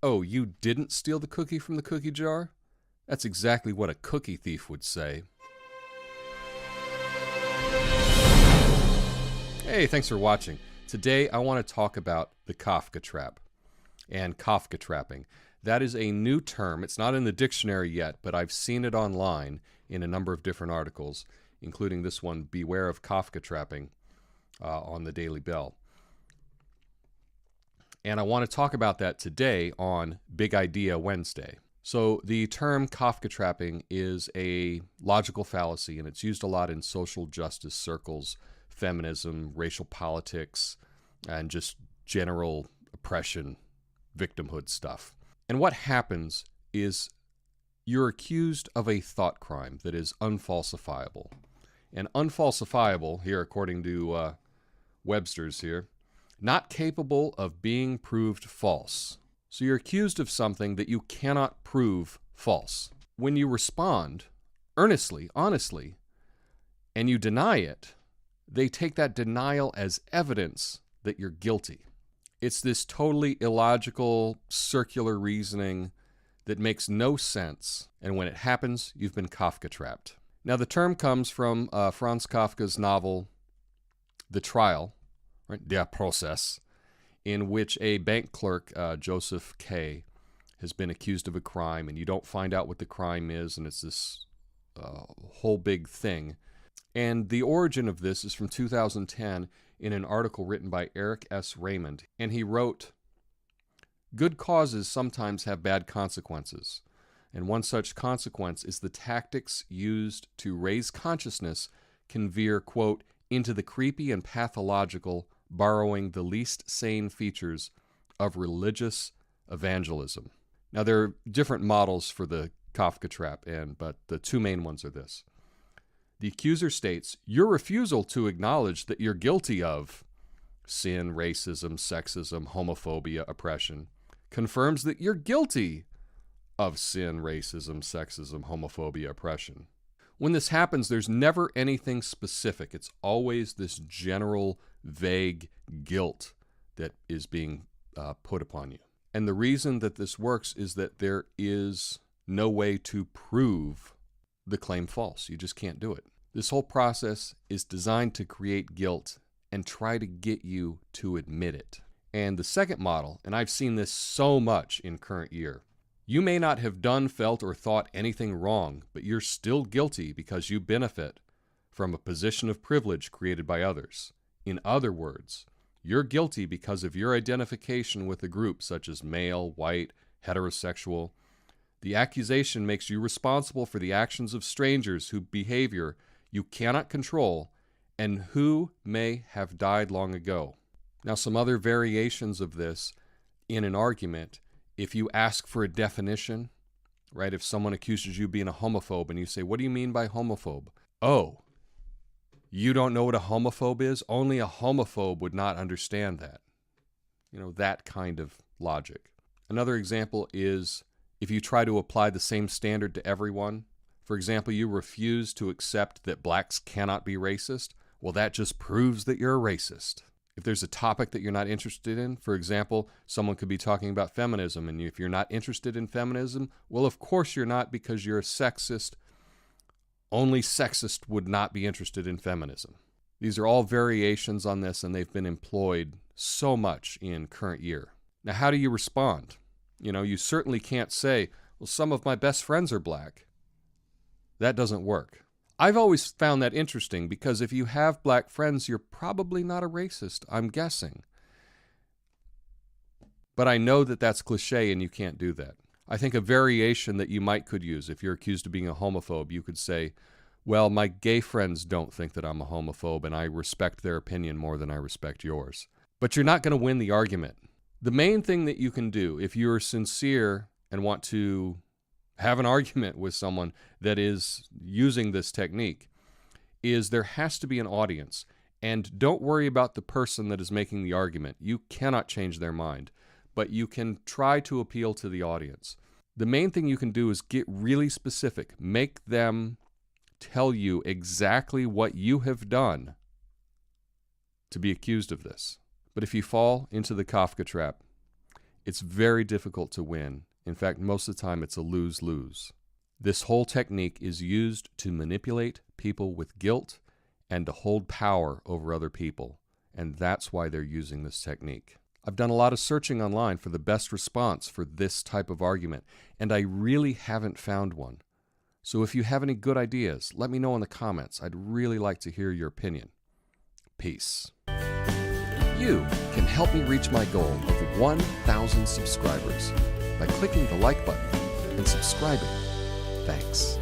Oh, you didn't steal the cookie from the cookie jar? That's exactly what a cookie thief would say. Hey, thanks for watching. Today I want to talk about the Kafka Trap and Kafka trapping. That is a new term. It's not in the dictionary yet, but I've seen it online in a number of different articles, including this one, Beware of Kafka Trapping, on the Daily Bell. And I want to talk about that today on Big Idea Wednesday. So the term Kafka trapping is a logical fallacy, and it's used a lot in social justice circles, feminism, racial politics, and just general oppression, victimhood stuff. And what happens is you're accused of a thought crime that is unfalsifiable. And unfalsifiable, here according to Webster's here, not capable of being proved false. So you're accused of something that you cannot prove false. When you respond earnestly, honestly, and you deny it, they take that denial as evidence that you're guilty. It's this totally illogical, circular reasoning that makes no sense, and when it happens, you've been Kafka trapped. Now, the term comes from Franz Kafka's novel, The Trial, right? Der Prozess, in which a bank clerk, Joseph K., has been accused of a crime, and you don't find out what the crime is, and it's this whole big thing. And the origin of this is from 2010 in an article written by Eric S. Raymond, and he wrote, "Good causes sometimes have bad consequences, and one such consequence is the tactics used to raise consciousness can veer, quote, into the creepy and pathological, borrowing the least sane features of religious evangelism." Now, there are different models for the Kafka trap, but the two main ones are this. The accuser states, your refusal to acknowledge that you're guilty of sin, racism, sexism, homophobia, oppression, confirms that you're guilty of sin, racism, sexism, homophobia, oppression. When this happens, there's never anything specific. It's always this general, vague guilt that is being put upon you. And the reason that this works is that there is no way to prove the claim false. You just can't do it. This whole process is designed to create guilt and try to get you to admit it. And the second model, and I've seen this so much in current year, you may not have done, felt, or thought anything wrong, but you're still guilty because you benefit from a position of privilege created by others. In other words, you're guilty because of your identification with a group such as male, white, heterosexual. The accusation makes you responsible for the actions of strangers whose behavior you cannot control and who may have died long ago. Now, some other variations of this in an argument, if you ask for a definition, right? If someone accuses you of being a homophobe and you say, what do you mean by homophobe? Oh, you don't know what a homophobe is? Only a homophobe would not understand that. You know, that kind of logic. Another example is if you try to apply the same standard to everyone. For example, you refuse to accept that blacks cannot be racist. Well, that just proves that you're a racist. If there's a topic that you're not interested in, for example, someone could be talking about feminism, and if you're not interested in feminism, well, of course you're not, because you're a sexist. Only sexist would not be interested in feminism. These are all variations on this, and they've been employed so much in current year. Now, how do you respond? You know, you certainly can't say, well, some of my best friends are black. That doesn't work. I've always found that interesting because if you have black friends, you're probably not a racist, I'm guessing. But I know that that's cliche and you can't do that. I think a variation that you could use if you're accused of being a homophobe, you could say, well, my gay friends don't think that I'm a homophobe and I respect their opinion more than I respect yours. But you're not going to win the argument. The main thing that you can do if you're sincere and want to have an argument with someone that is using this technique is there has to be an audience. And don't worry about the person that is making the argument. You cannot change their mind, but you can try to appeal to the audience. The main thing you can do is get really specific. Make them tell you exactly what you have done to be accused of this. But if you fall into the Kafka trap, It's very difficult to win. In fact, most of the time it's a lose-lose. This whole technique is used to manipulate people with guilt and to hold power over other people, and that's why they're using this technique. I've done a lot of searching online for the best response for this type of argument, and I really haven't found one. So if you have any good ideas, let me know in the comments. I'd really like to hear your opinion. Peace. You can help me reach my goal of 1,000 subscribers by clicking the like button and subscribing. Thanks.